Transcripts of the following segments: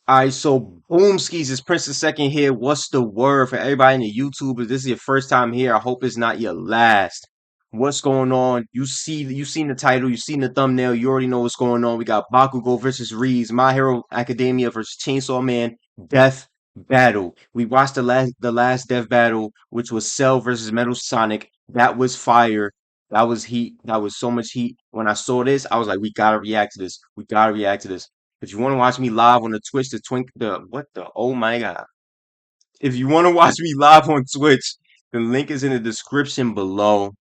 Alright, so Boomskis is Princess Second here. What's the word for everybody in the YouTube? If this is your first time here, I hope it's not your last. What's going on? You seen the title, you seen the thumbnail, you already know what's going on. We got Bakugo versus Reze, My Hero Academia versus Chainsaw Man, Death Battle. We watched the last Death Battle, which was Cell versus Metal Sonic. That was fire. That was heat. That was so much heat. When I saw this, I was like, we gotta react to this. We gotta react to this. If you want to watch me live on the Twitch, oh my God. If you want to watch me live on Twitch, the link is in the description below.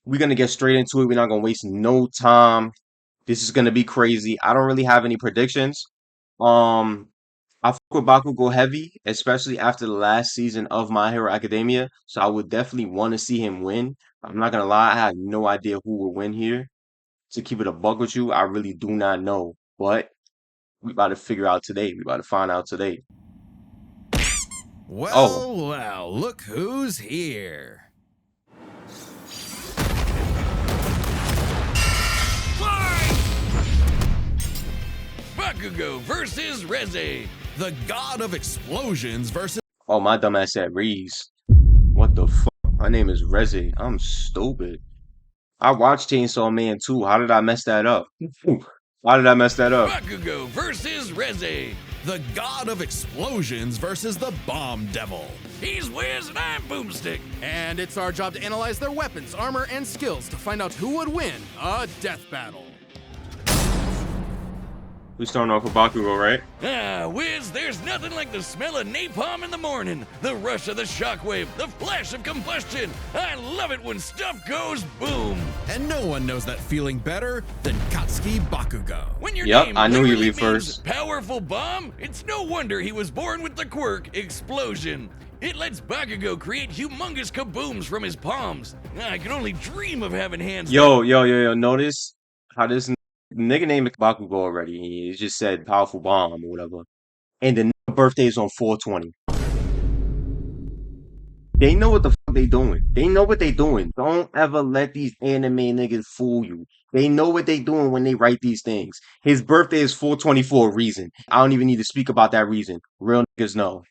We're gonna get straight into it. We're not gonna waste no time. This is gonna be crazy. I don't really have any predictions. Um, I fuck with Bakugo heavy, especially after the last season of My Hero Academia. So I would definitely want to see him win. I'm not gonna lie, I have no idea who will win here. To keep it a buck with you, I really do not know. But we about to figure out today. We about to find out today. Oh, Well, look who's here. Bakugo versus Reze, the god of explosions versus... oh, my dumb ass said Reese. What the fuck? My name is Reze. I'm stupid. I watched Chainsaw Man too. How did I mess that up? How did I mess that up? Bakugo versus Reze, the god of explosions versus the bomb devil. He's Wiz and I'm Boomstick. And it's our job to analyze their weapons, armor, and skills to find out who would win a death battle. We starting off with Bakugo, right? Wiz, there's nothing like the smell of napalm in the morning, the rush of the shockwave, the flash of combustion. I love it when stuff goes boom. And no one knows that feeling better than Katsuki Bakugo. When your Yep, name I knew he'd literally be first. means powerful bomb, it's no wonder he was born with the quirk Explosion. It lets Bakugo create humongous kabooms from his palms. I can only dream of having hands. Yo. Notice how this nigga named Bakugo already. He just said powerful bomb or whatever. And the nigga birthday is on 420. They know what the fuck they doing. They know what they doing. Don't ever let these anime niggas fool you. They know what they doing when they write these things. His birthday is 420 for a reason. I don't even need to speak about that reason. Real niggas know.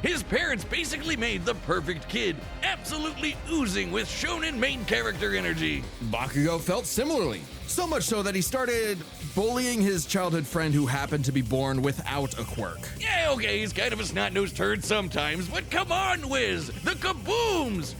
His parents basically made the perfect kid, absolutely oozing with shonen main character energy. Bakugo felt similarly, so much so that he started bullying his childhood friend who happened to be born without a quirk. Yeah, okay, he's kind of a snot-nosed turd sometimes, but come on, Wiz, the kabooms!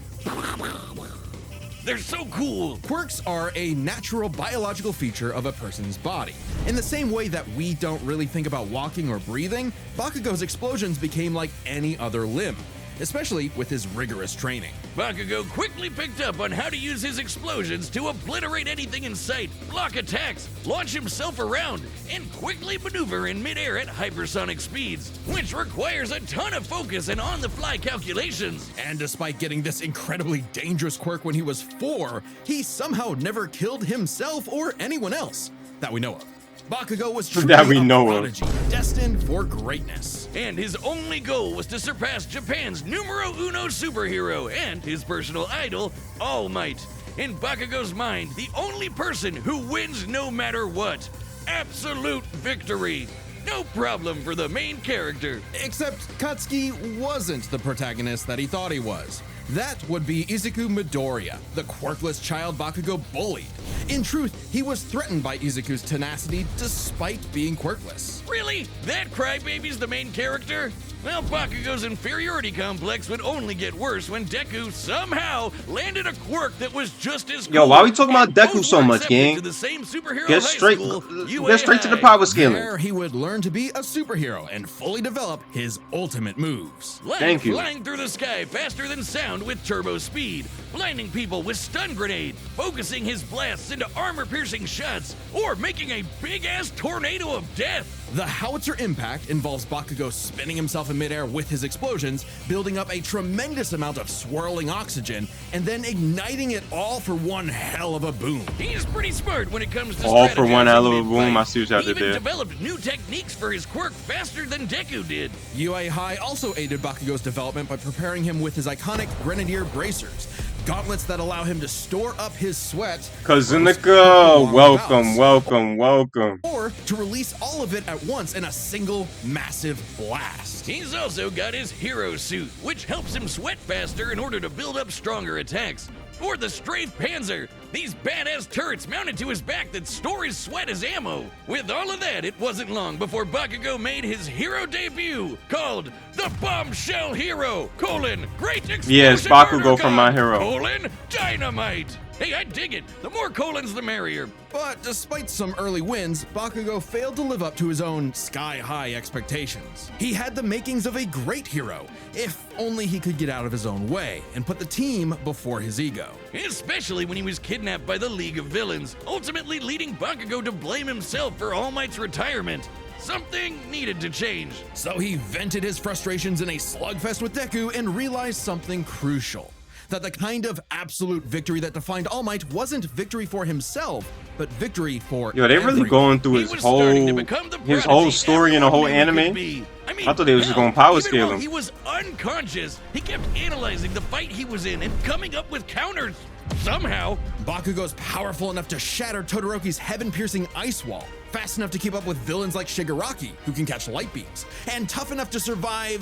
They're so cool! Quirks are a natural biological feature of a person's body. In the same way that we don't really think about walking or breathing, Bakugo's explosions became like any other limb, especially with his rigorous training. Bakugo quickly picked up on how to use his explosions to obliterate anything in sight, block attacks, launch himself around, and quickly maneuver in midair at hypersonic speeds, which requires a ton of focus and on-the-fly calculations. And despite getting this incredibly dangerous quirk when he was 4, he somehow never killed himself or anyone else that we know of. Bakugo was truly That we a know of. prodigy, destined for greatness. And his only goal was to surpass Japan's numero uno superhero and his personal idol, All Might. In Bakugo's mind, the only person who wins no matter what. Absolute victory. No problem for the main character. Except Katsuki wasn't the protagonist that he thought he was. That would be Izuku Midoriya, the quirkless child Bakugo bullied. In truth, he was threatened by Izuku's tenacity despite being quirkless. Really? That crybaby's the main character? Well, Bakugo's inferiority complex would only get worse when Deku somehow landed a quirk that was just as cool. Yo, why we talking about and Deku both so were much, accepted gang? to the same superhero Get high straight, school, get straight to the UAI. power scaling. There, he would learn to be a superhero and fully develop his ultimate moves. Like Thank you. flying through the sky faster than sound with turbo speed, blinding people with stun grenade, focusing his blasts into armor-piercing shots, or making a big-ass tornado of death. The howitzer impact involves Bakugo spinning himself in midair with his explosions, building up a tremendous amount of swirling oxygen, and then igniting it all for one hell of a boom. He's pretty smart when it comes to All for one strategizing hell of a mid-fight. boom. I see what y'all He did even there. developed new techniques for his quirk faster than Deku did. UA High also aided Bakugo's development by preparing him with his iconic Grenadier bracers. gauntlets that allow him to store up his sweat. Kazunika, welcome. Or to release all of it at once in a single massive blast. He's also got his hero suit, which helps him sweat faster in order to build up stronger attacks. Or the Strafe Panzer, these badass turrets mounted to his back that store his sweat as ammo. With all of that, it wasn't long before Bakugo made his hero debut, called the Bombshell Hero, Great Explosion Yes, Bakugo Murder from God, My Hero. Dynamite. Hey, I dig it. The more colons, the merrier. But despite some early wins, Bakugo failed to live up to his own sky-high expectations. He had the makings of a great hero, if only he could get out of his own way and put the team before his ego. Especially when he was kidnapped by the League of Villains, ultimately leading Bakugo to blame himself for All Might's retirement. Something needed to change. So he vented his frustrations in a slugfest with Deku and realized something crucial. That the kind of absolute victory that defined All Might wasn't victory for himself, but victory for Yo, they really everyone. going through He his was starting to whole become the his whole prodigy story in the whole everyone knew he anime. could be. I thought they was just gonna power even scale while him. he was unconscious, he kept analyzing the fight he was in and coming up with counters. Somehow, Bakugo's powerful enough to shatter Todoroki's heaven-piercing ice wall, fast enough to keep up with villains like Shigaraki, who can catch light beams, and tough enough to survive,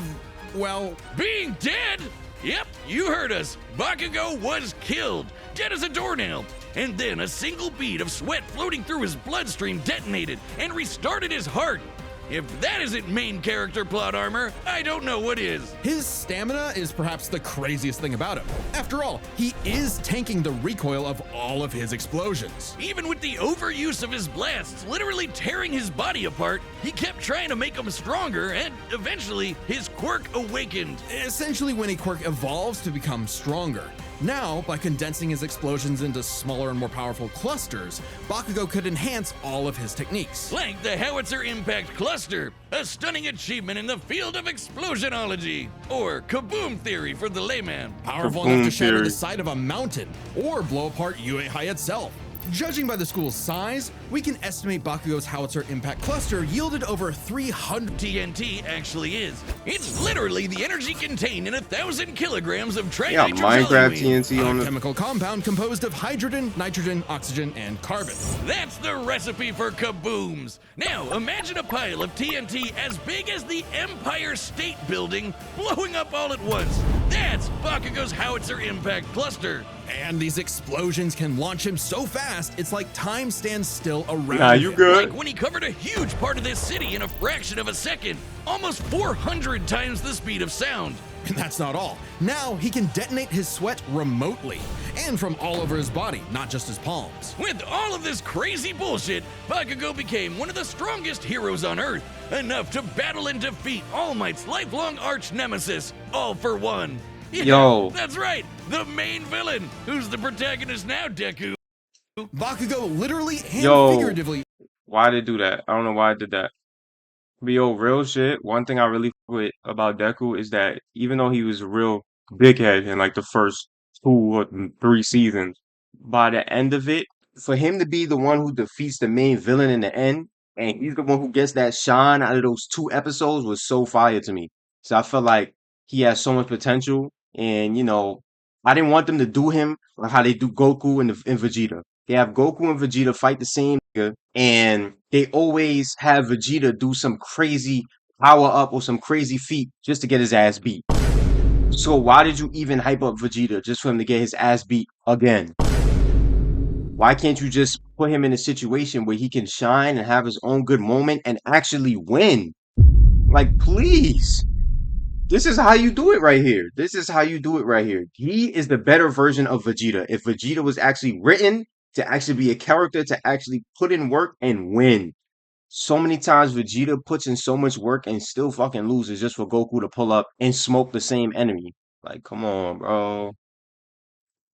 well, being dead? Yep, you heard us. Bakugo was killed, dead as a doornail. And then a single bead of sweat floating through his bloodstream detonated and restarted his heart. If that isn't main character plot armor, I don't know what is. his stamina is perhaps the craziest thing about him. After all, he is tanking the recoil of all of his explosions. Even with the overuse of his blasts literally tearing his body apart, he kept trying to make him stronger, and eventually his quirk awakened. Essentially, when a quirk evolves to become stronger. Now, by condensing his explosions into smaller and more powerful clusters, Bakugo could enhance all of his techniques. Like the Howitzer Impact Cluster, a stunning achievement in the field of explosionology, or kaboom theory for the layman. Powerful Kaboom enough to shatter theory. the side of a mountain, or blow apart Uehai itself. Judging by the school's size, we can estimate Bakugo's Howitzer Impact Cluster yielded over 300 TNT actually is. It's literally the energy contained in 1,000 kilograms of Yeah, Minecraft trinitrotoluene. TNT on a the. chemical compound composed of hydrogen, nitrogen, oxygen, and carbon. That's the recipe for kabooms. Now, imagine a pile of TNT as big as the Empire State Building blowing up all at once. That's Bakugo's Howitzer Impact Cluster. And these explosions can launch him so fast, it's like time stands still around Nah, you him. good? Like when he covered a huge part of this city in a fraction of a second, almost 400 times the speed of sound. And that's not all. Now he can detonate his sweat remotely, and from all over his body, not just his palms. With all of this crazy bullshit, Bakugo became one of the strongest heroes on Earth, enough to battle and defeat All Might's lifelong arch nemesis, All for One. Yeah, Yo. That's right, the main villain. Who's the protagonist now, Deku? Bakugo literally and Yo. figuratively Why they do that? I don't know why I did that. But yo, real shit. One thing I really fuck with about Deku is that even though he was a real big head in like the first 2 or 3 seasons, by the end of it, for him to be the one who defeats the main villain in the end, and he's the one who gets that shine out of those 2 episodes was so fire to me. So I felt like he has so much potential, and I didn't want them to do him like how they do Goku and Vegeta. They have Goku and Vegeta fight the same nigga, and they always have Vegeta do some crazy power up or some crazy feat just to get his ass beat. So why did you even hype up Vegeta just for him to get his ass beat again? Why can't you just put him in a situation where he can shine and have his own good moment and actually win? Like, please. This is how you do it right here. This is how you do it right here. He is the better version of Vegeta. If Vegeta was actually written to actually be a character, to actually put in work and win. So many times Vegeta puts in so much work and still fucking loses just for Goku to pull up and smoke the same enemy. Like, come on, bro.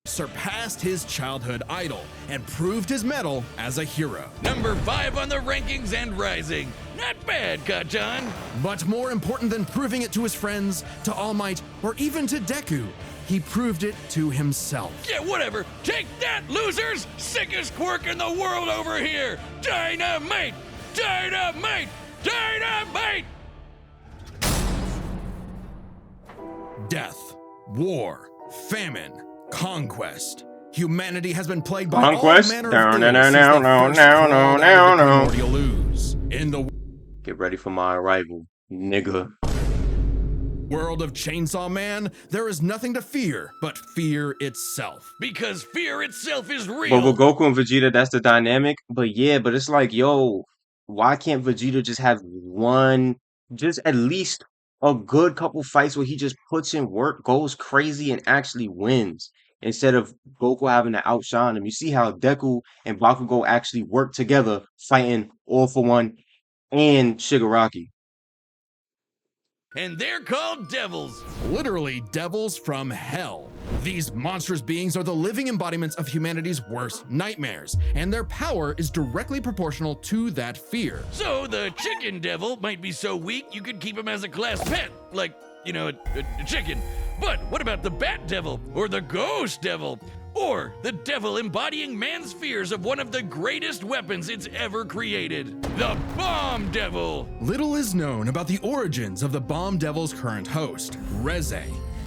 surpassed his childhood idol and proved his mettle as a hero. Number 5 on the rankings and rising. Not bad, Kachan. But more important than proving it to his friends, to All Might, or even to Deku, he proved it to himself. Yeah, whatever. Take that, losers! Sickest quirk in the world over here! Dynamite! Dynamite! Dynamite! Death, war, famine, Conquest. Humanity has been plagued by Conquest? all manner Down, of down, ills since down, they down, first down, crawled down, out of the down. primordial ooze. In the Get ready for my arrival, nigga. world of Chainsaw Man, there is nothing to fear but fear itself. Because fear itself is But real. with Goku and Vegeta, that's the dynamic. But yeah, but it's like, yo, why can't Vegeta just have one, just at least a good couple fights where he just puts in work, goes crazy, and actually wins, instead of Goku having to outshine him. You see how Deku and Bakugo actually work together, fighting All for One and Shigaraki. And they're called devils. Literally devils from hell. These monstrous beings are the living embodiments of humanity's worst nightmares, and their power is directly proportional to that fear. So the chicken devil might be so weak you could keep him as a class pet, like, you know, a chicken. But what about the bat devil, or the ghost devil, or the devil embodying man's fears of one of the greatest weapons it's ever created, the bomb devil? Little is known about the origins of the Bomb Devil's current host, Reze,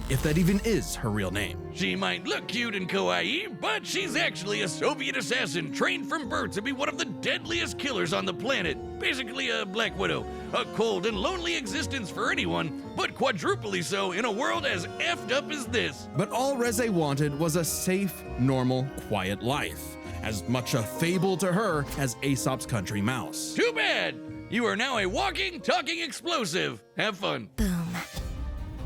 if that even is her real name. She might look cute and kawaii, but she's actually a Soviet assassin trained from birth to be one of the deadliest killers on the planet. Basically a Black Widow. A cold and lonely existence for anyone, but quadruply so in a world as effed up as this. But all Reze wanted was a safe, normal, quiet life. As much a fable to her as Aesop's country mouse. Too bad! You are now a walking, talking explosive. Have fun.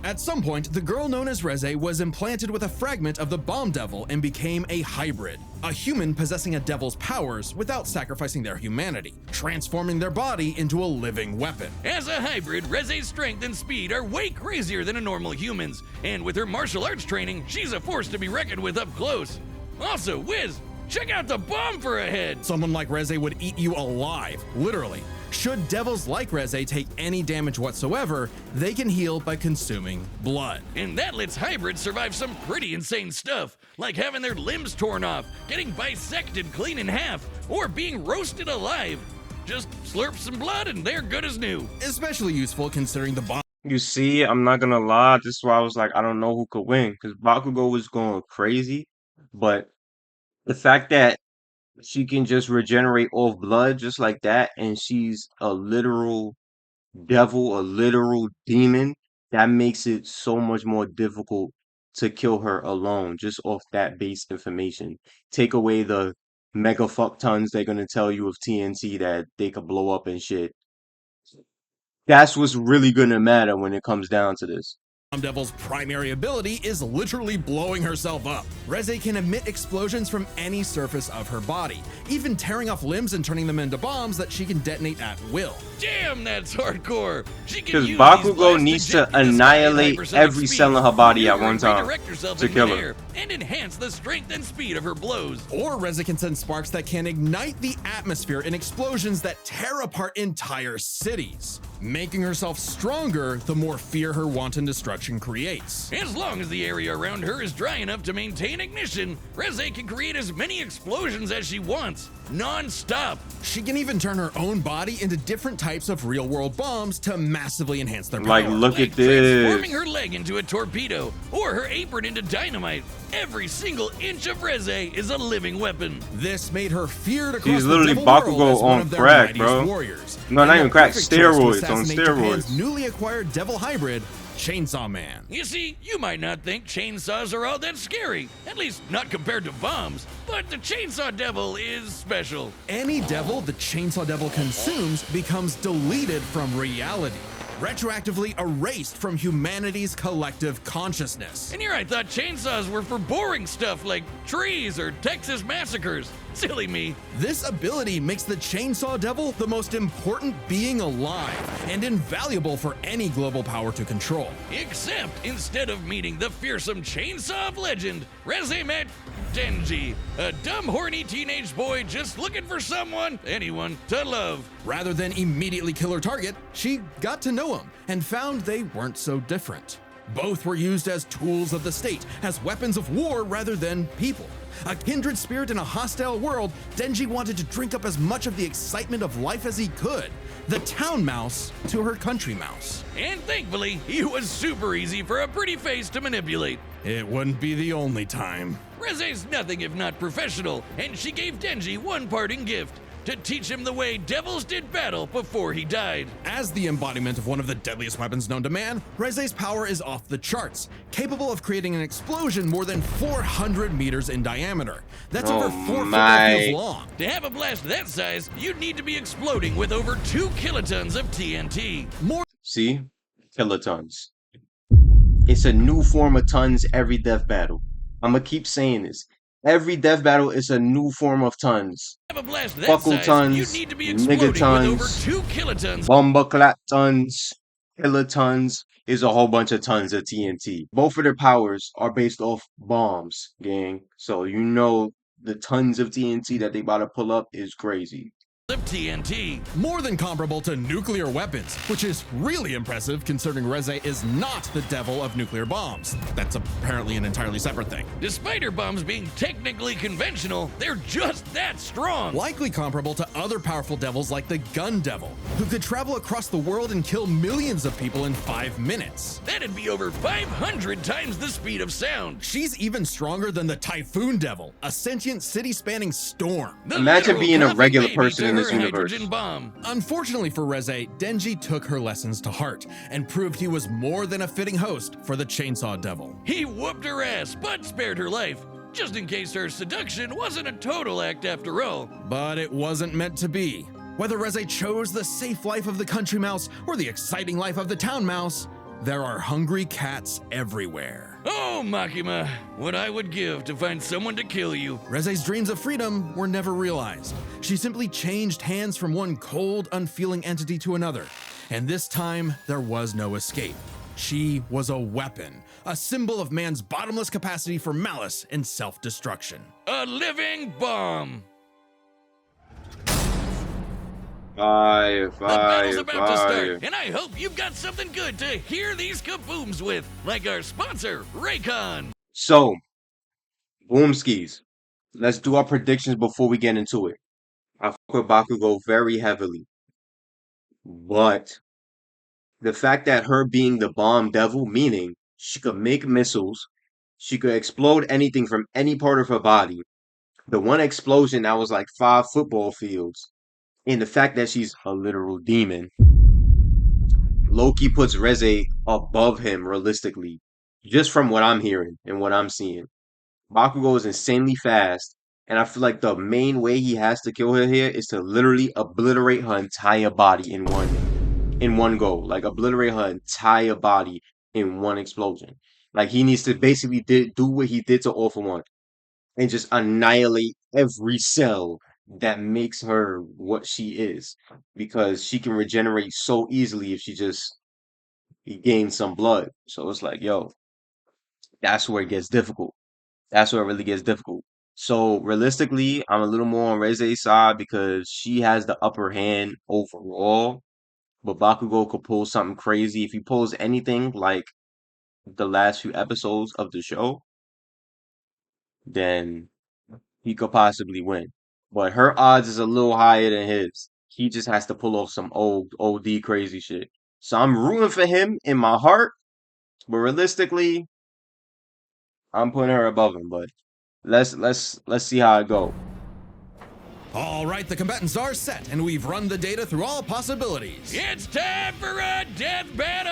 At some point, the girl known as Reze was implanted with a fragment of the Bomb Devil and became a hybrid, a human possessing a devil's powers without sacrificing their humanity, transforming their body into a living weapon. As a hybrid, Reze's strength and speed are way crazier than a normal human's, and with her martial arts training, she's a force to be reckoned with up close. Also, Wiz, check out the bomb for a head! Someone like Reze would eat you alive, literally. Should devils like Reze take any damage whatsoever, they can heal by consuming blood. And that lets hybrids survive some pretty insane stuff, like having their limbs torn off, getting bisected clean in half, or being roasted alive. Just slurp some blood and they're good as new. Especially useful considering the bomb You see, I'm not gonna lie. This is why I was like, I don't know who could win, because Bakugo was going crazy, but the fact that she can just regenerate off blood just like that, and she's a literal devil, a literal demon, that makes it so much more difficult to kill her alone, just off that base information. Take away the mega fuck tons they're gonna tell you of TNT that they could blow up and shit. That's what's really gonna matter when it comes down to this. Devil's primary ability is literally blowing herself up. Reze can emit explosions from any surface of her body, even tearing off limbs and turning them into bombs that she can detonate at will. Damn, that's hardcore. She can Because use Bakugo these blasts needs to jet in the sky at annihilate hypersonic every speed, cell in her body at maneuver one and time redirect herself to in kill her. midair, and enhance the strength and speed of her blows. Or Reze can send sparks that can ignite the atmosphere in explosions that tear apart entire cities. Making herself stronger, the more fear her wanton destruction creates. As long as the area around her is dry enough to maintain ignition, Reze can create as many explosions as she wants, non-stop. She can even turn her own body into different types of real-world bombs to massively enhance their Like, power. look Like at this. transforming her leg into a torpedo, or her apron into dynamite. Every single inch of Reze is a living weapon. This made her feared across She's the literally devil world Bakugo as one on of their crack, mightiest bro. warriors. No, And not the even crack, perfect choice to steroids, on assassinate Japan's steroids. newly acquired devil hybrid, Chainsaw Man. You see, you might not think chainsaws are all that scary, at least not compared to bombs, but the Chainsaw Devil is special. Any devil the Chainsaw Devil consumes becomes deleted from reality, retroactively erased from humanity's collective consciousness. And here I thought chainsaws were for boring stuff like trees or Texas massacres. Silly me. This ability makes the Chainsaw Devil the most important being alive and invaluable for any global power to control. Except instead of meeting the fearsome chainsaw of legend, Reze met Denji, a dumb, horny teenage boy just looking for someone, anyone, to love. Rather than immediately kill her target, she got to know him and found they weren't so different. Both were used as tools of the state, as weapons of war rather than people. A kindred spirit in a hostile world, Denji wanted to drink up as much of the excitement of life as he could. The town mouse to her country mouse. And thankfully, he was super easy for a pretty face to manipulate. It wouldn't be the only time. Reze's nothing if not professional, and she gave Denji one parting gift to teach him the way devils did battle before he died. As the embodiment of one of the deadliest weapons known to man, Reze's power is off the charts, capable of creating an explosion more than 400 meters in diameter. That's over 4 football fields long. To have a blast that size, you'd need to be exploding with over 2 kilotons of TNT. See? Kilotons. It's a new form of tons every death battle. I'm gonna keep saying this. Every death battle is a new form of tons. Have a blast that Buckle size, tons, you'd need to be exploding with over 2 kilotons. Bomba clap tons, kilotons is a whole bunch of tons of TNT. Both of their powers are based off bombs, gang. So you know the tons of TNT that they about to pull up is crazy. Of TNT. More than comparable to nuclear weapons, which is really impressive considering Reze is not the devil of nuclear bombs. That's apparently an entirely separate thing. Despite her bombs being technically conventional, they're just that strong. Likely comparable to other powerful devils like the Gun Devil, who could travel across the world and kill millions of people in 5 minutes. That'd be over 500 times the speed of sound. She's even stronger than the Typhoon Devil, a sentient city-spanning storm. Imagine being a regular person in this universe. Bomb. Unfortunately for Reze, Denji took her lessons to heart and proved he was more than a fitting host for the Chainsaw Devil. He whooped her ass, but spared her life, just in case her seduction wasn't a total act after all. But it wasn't meant to be. Whether Reze chose the safe life of the country mouse or the exciting life of the town mouse, there are hungry cats everywhere. Oh, Makima, what I would give to find someone to kill you. Reze's dreams of freedom were never realized. She simply changed hands from one cold, unfeeling entity to another. And this time, there was no escape. She was a weapon, a symbol of man's bottomless capacity for malice and self-destruction. A living bomb. Fire, The battle's fire, about to fire. start, and I hope you've got something good to hear these kabooms with, like our sponsor, Raycon. So, Boomskis, let's do our predictions before we get into it. I fuck with Bakugo very heavily. But the fact that her being the bomb devil, meaning she could make missiles, she could explode anything from any part of her body. The one explosion that was like 5 football fields. And the fact that she's a literal demon. Loki puts Reze above him realistically. Just from what I'm hearing and what I'm seeing. Bakugo is insanely fast. And I feel like the main way he has to kill her here is to literally obliterate her entire body in one go. Like obliterate her entire body in one explosion. Like he needs to basically do what he did to All For One. And just annihilate every cell that makes her what she is, because she can regenerate so easily if she just gains some blood. So it's like, yo, that's where it gets difficult. That's where it really gets difficult. So realistically, I'm a little more on Reze's side because she has the upper hand overall. But Bakugo could pull something crazy. If he pulls anything like the last few episodes of the show, then he could possibly win. But her odds is a little higher than his. He just has to pull off some old OD crazy shit. So I'm rooting for him in my heart, but realistically, I'm putting her above him. But let's see how it go. All right, the combatants are set, and we've run the data through all possibilities. It's time for a death battle!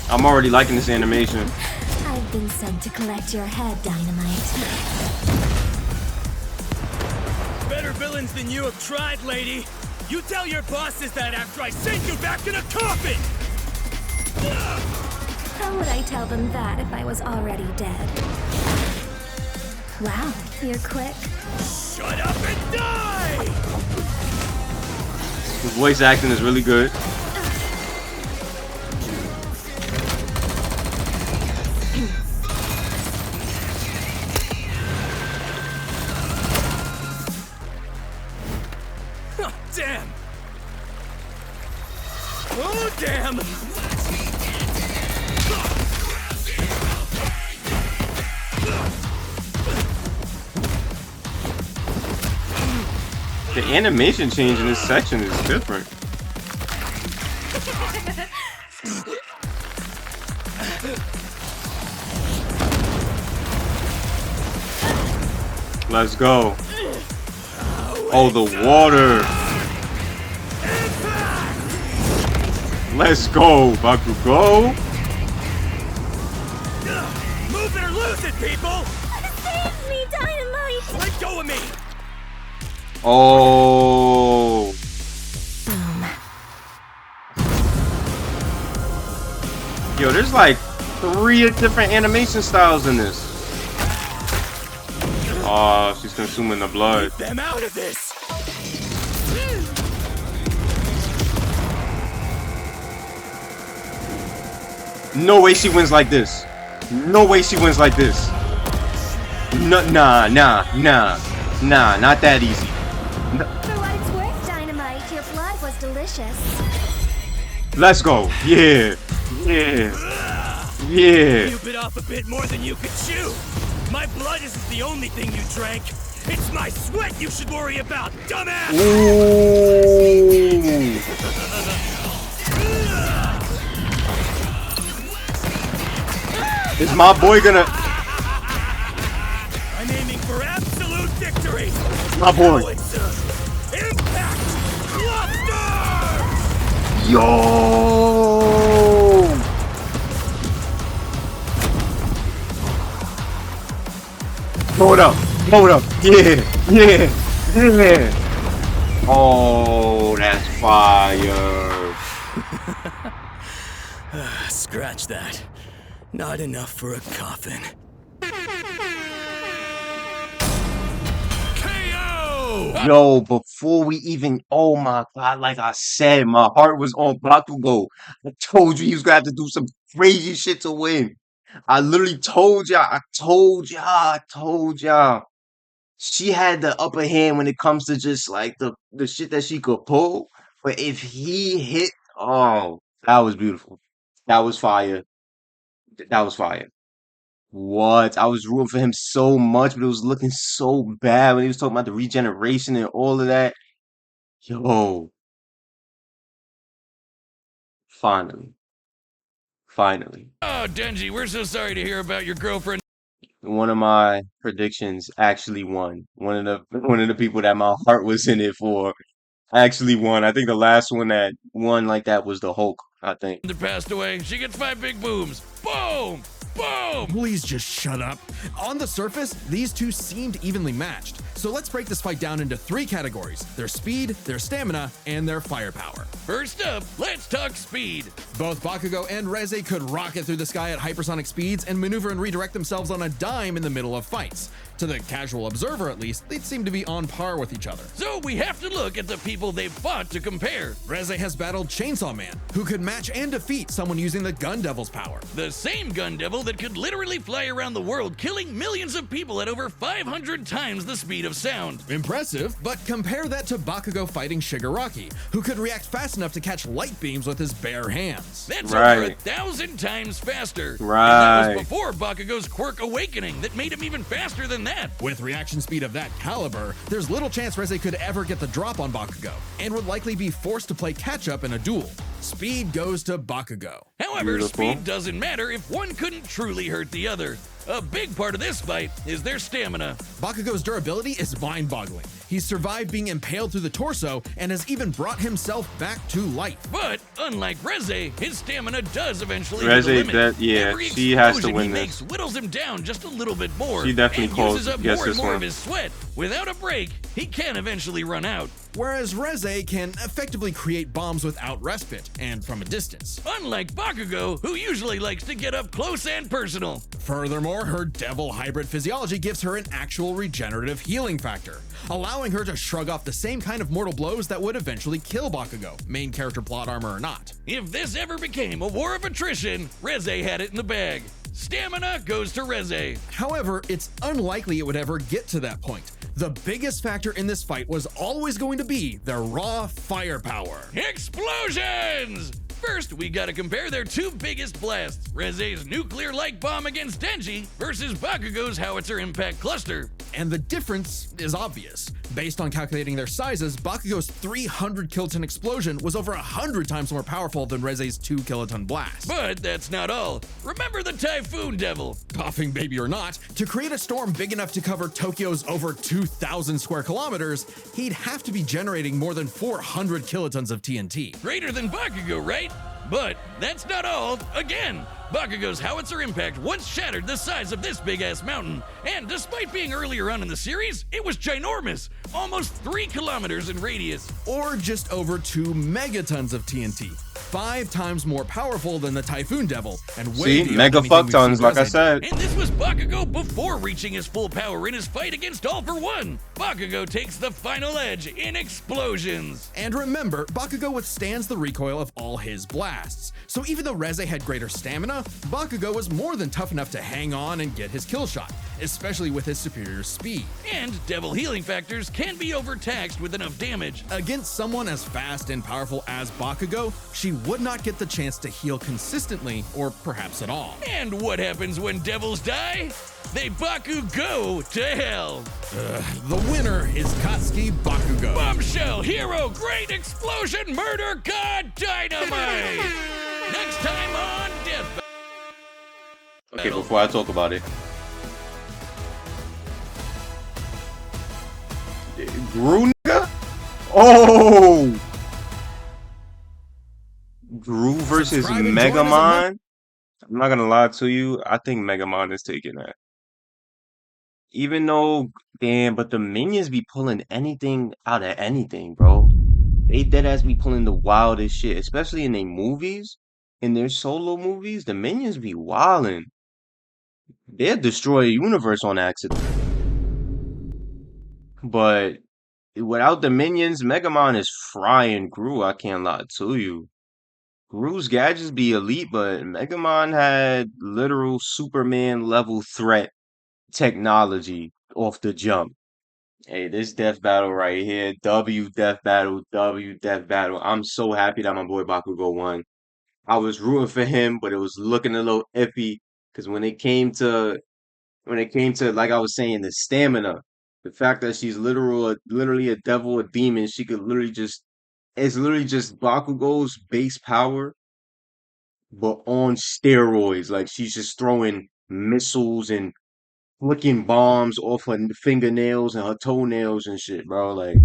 I'm already liking this animation. I've been sent to collect your head, Dynamite. Better villains than you have tried, lady. You tell your bosses that after I send you back in a coffin! How would I tell them that if I was already dead? Wow, you're quick. Shut up and die! His voice acting is really good. Damn! Oh, damn! The animation change in this section is different. Let's go. Oh, the water. Let's go, Bakugo. Move it or lose it, people! Save me, Dynamite! Let go of me! Oh. Boom. Yo, there's like 3 different animation styles in this. Oh, she's consuming the blood. Get them out of this! No way she wins like this. No way she wins like this. No, nah, not that easy. For what it's worth, Dynamite, your blood was delicious. Let's go. Yeah. You bit off a bit more than you could chew. My blood isn't the only thing you drank. It's my sweat you should worry about, dumbass! Ooh. Is my boy gonna? I'm aiming for absolute victory. My boy. Now it's, impact cluster! Yo. Blow it up. Yeah. Oh, that's fire. Scratch that. Not enough for a coffin. KO! Yo, before we even, oh my God, like I said, my heart was on Bakugo. I told you he was gonna have to do some crazy shit to win. I literally told y'all, I told y'all. She had the upper hand when it comes to just like the shit that she could pull. But if he hit, oh, that was beautiful. That was fire. That was fire. What? I was rooting for him so much, but it was looking so bad when he was talking about the regeneration and all of that. Yo, finally. Oh, Denji, we're so sorry to hear about your girlfriend. One of my predictions actually won. One of the people that my heart was in it for actually won. I think the last one that won like that was the Hulk, I think. That passed away. She gets 5 big booms. Boom! Boom! Please just shut up. On the surface, these two seemed evenly matched. So let's break this fight down into 3 categories: their speed, their stamina, and their firepower. First up, let's talk speed. Both Bakugo and Reze could rocket through the sky at hypersonic speeds and maneuver and redirect themselves on a dime in the middle of fights. To the casual observer, at least, they'd seem to be on par with each other. So we have to look at the people they've fought to compare. Reze has battled Chainsaw Man, who could match and defeat someone using the Gun Devil's power. The same gun devil that could literally fly around the world, killing millions of people at over 500 times the speed of sound. Impressive, but compare that to Bakugo fighting Shigaraki, who could react fast enough to catch light beams with his bare hands. That's Right. over 1,000 times faster. Right. And that was before Bakugo's quirk awakening that made him even faster than that. With reaction speed of that caliber, there's little chance Reze could ever get the drop on Bakugo, and would likely be forced to play catch-up in a duel. Speed goes to Bakugo. However, Beautiful. speed doesn't matter if one couldn't truly hurt the other. A big part of this fight is their stamina. Bakugo's durability is mind-boggling. He's survived being impaled through the torso and has even brought himself back to life. But unlike Reze, his stamina does eventually Reze, hit the limit. yeah, Every she has to explosion win he this. makes whittles him down just a little bit more. She definitely and calls- uses up gets more and this more one. of his sweat. Without a break, he can eventually run out. Whereas Reze can effectively create bombs without respite, and from a distance. Unlike Bakugo, who usually likes to get up close and personal. Furthermore, her devil hybrid physiology gives her an actual regenerative healing factor, allowing her to shrug off the same kind of mortal blows that would eventually kill Bakugo, main character plot armor or not. If this ever became a war of attrition, Reze had it in the bag. Stamina goes to Reze. However, it's unlikely it would ever get to that point. The biggest factor in this fight was always going to be their raw firepower. Explosions! First, we gotta compare their 2 biggest blasts, Reze's nuclear light bomb against Denji versus Bakugo's howitzer impact cluster. And the difference is obvious. Based on calculating their sizes, Bakugo's 300 kiloton explosion was over 100 times more powerful than Reze's 2 kiloton blast. But that's not all. Remember the Typhoon Devil? Coughing baby or not, to create a storm big enough to cover Tokyo's over 2,000 square kilometers, he'd have to be generating more than 400 kilotons of TNT. Greater than Bakugo, right? But that's not all. Again, Bakugo's howitzer impact once shattered the size of this big-ass mountain. And despite being earlier on in the series, it was ginormous. Almost 3 kilometers in radius. Or just over 2 megatons of TNT. 5 times more powerful than the Typhoon Devil, and way See, beyond mega anything fuck we've tons, seen like I Reze do. said. And this was Bakugo before reaching his full power in his fight against All for One. Bakugo takes the final edge in explosions. And remember, Bakugo withstands the recoil of all his blasts. So even though Reze had greater stamina, Bakugo was more than tough enough to hang on and get his kill shot, especially with his superior speed. And devil healing factors can be overtaxed with enough damage. Against someone as fast and powerful as Bakugo, she would not get the chance to heal consistently, or perhaps at all. And what happens when devils die? They Bakugo to hell. The winner is Katsuki Bakugo. Bombshell, hero, great explosion, murder, god, dynamite. Next time on Death Okay, before I talk about it. Gru, nigga? Oh! Gru versus Subscribe and join us Megamon? I'm not gonna lie to you, I think Megamon is taking that. Even though, damn, but the minions be pulling anything out of anything, bro. They deadass be pulling the wildest shit, especially in their movies. In their solo movies, the minions be wildin'. They'll destroy a universe on accident. But without the minions, Megamon is frying Gru, I can't lie to you. Gru's gadgets be elite, but Megamon had literal Superman level threat technology off the jump. Hey, this death battle right here, W death battle, W death battle. I'm so happy that my boy Bakugo won. I was rooting for him, but it was looking a little iffy because when it came to like I was saying, the stamina, the fact that she's literally a devil, a demon, she could literally just it's literally just Bakugo's base power, but on steroids. Like she's just throwing missiles and flicking bombs off her fingernails and her toenails and shit, bro. Like,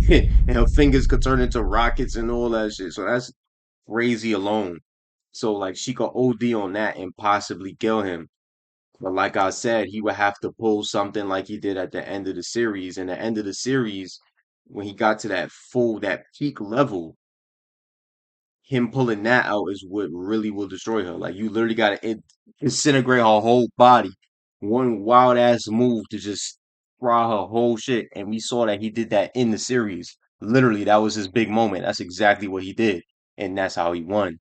and her fingers could turn into rockets and all that shit. So that's crazy alone. So like she could OD on that and possibly kill him. But like I said, he would have to pull something like he did at the end of the series. And the end of the series, when he got to that peak level, him pulling that out is what really will destroy her. Like you literally gotta disintegrate her whole body. One wild ass move to just fry her whole shit. And we saw that he did that in the series. Literally, that was his big moment. That's exactly what he did. And that's how he won.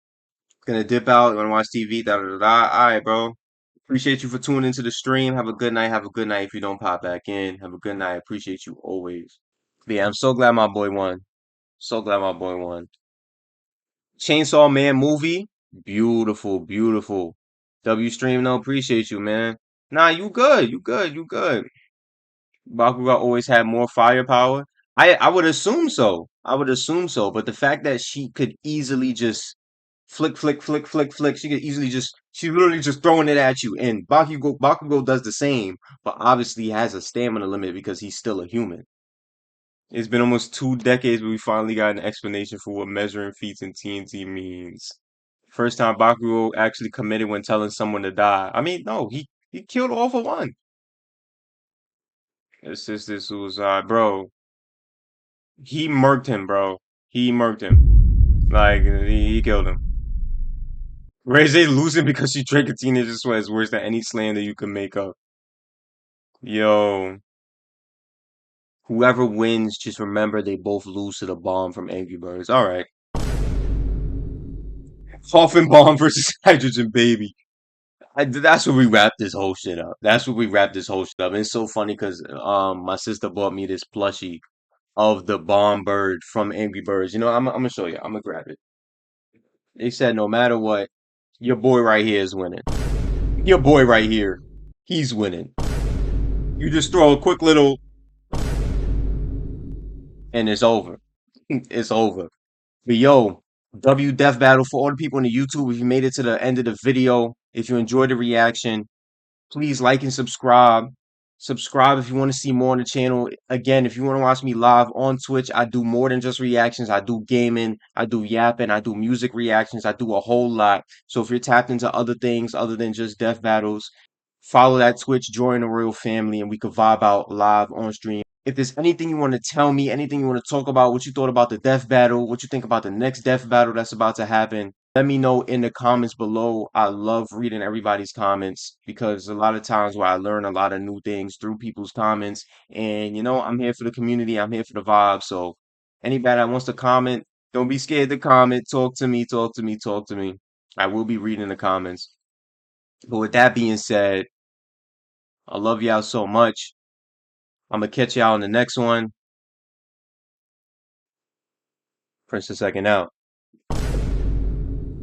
Gonna dip out, gonna watch TV, da da da da. Alright, bro. Appreciate you for tuning into the stream. Have a good night. Have a good night if you don't pop back in. Have a good night. Appreciate you always. But yeah, I'm so glad my boy won. So glad my boy won. Chainsaw Man movie. Beautiful, beautiful. W stream, no, appreciate you, man. Nah, you good. You good. You good. Bakugo always had more firepower. I would assume so. I would assume so. But the fact that she could easily just flick, flick, flick, flick, flick. She could easily she's literally just throwing it at you. And Bakugo does the same, but obviously has a stamina limit because he's still a human. It's been almost 2 decades, but we finally got an explanation for what measuring feats in TNT means. First time Bakugo actually committed when telling someone to die. I mean, no, he killed all for one. Assisted suicide, bro. He murked him, bro. He murked him. Like he killed him. Reze losing because she drank a teenager sweat is worse than any slander you can make up. Yo. Whoever wins, just remember they both lose to the bomb from Angry Birds. Alright. Coffin bomb versus hydrogen baby. That's where we wrap this whole shit up. That's where we wrap this whole shit up. And it's so funny because my sister bought me this plushie of the bomb bird from Angry Birds. You know, I'm gonna show you. I'm gonna grab it. They said no matter what, your boy right here is winning. Your boy right here, he's winning. You just throw a quick little, and it's over. It's over. But yo, W Death Battle for all the people in the YouTube. If you made it to the end of the video, if you enjoyed the reaction, please like and subscribe. Subscribe if you want to see more on the channel. Again, if you want to watch me live on Twitch, I do more than just reactions. I do gaming, I do yapping, I do music reactions, I do a whole lot. So if you're tapped into other things other than just death battles, follow that Twitch, join the royal family, and we could vibe out live on stream. If there's anything you want to tell me, anything you want to talk about, what you thought about the death battle, what you think about the next death battle that's about to happen, let me know in the comments below. I love reading everybody's comments because a lot of times where I learn a lot of new things through people's comments. And you know, I'm here for the community, I'm here for the vibe. So anybody that wants to comment, don't be scared to comment. Talk to me, talk to me, talk to me. I will be reading the comments. But with that being said, I love y'all so much. I'm gonna catch y'all in the next one. Prince the second out.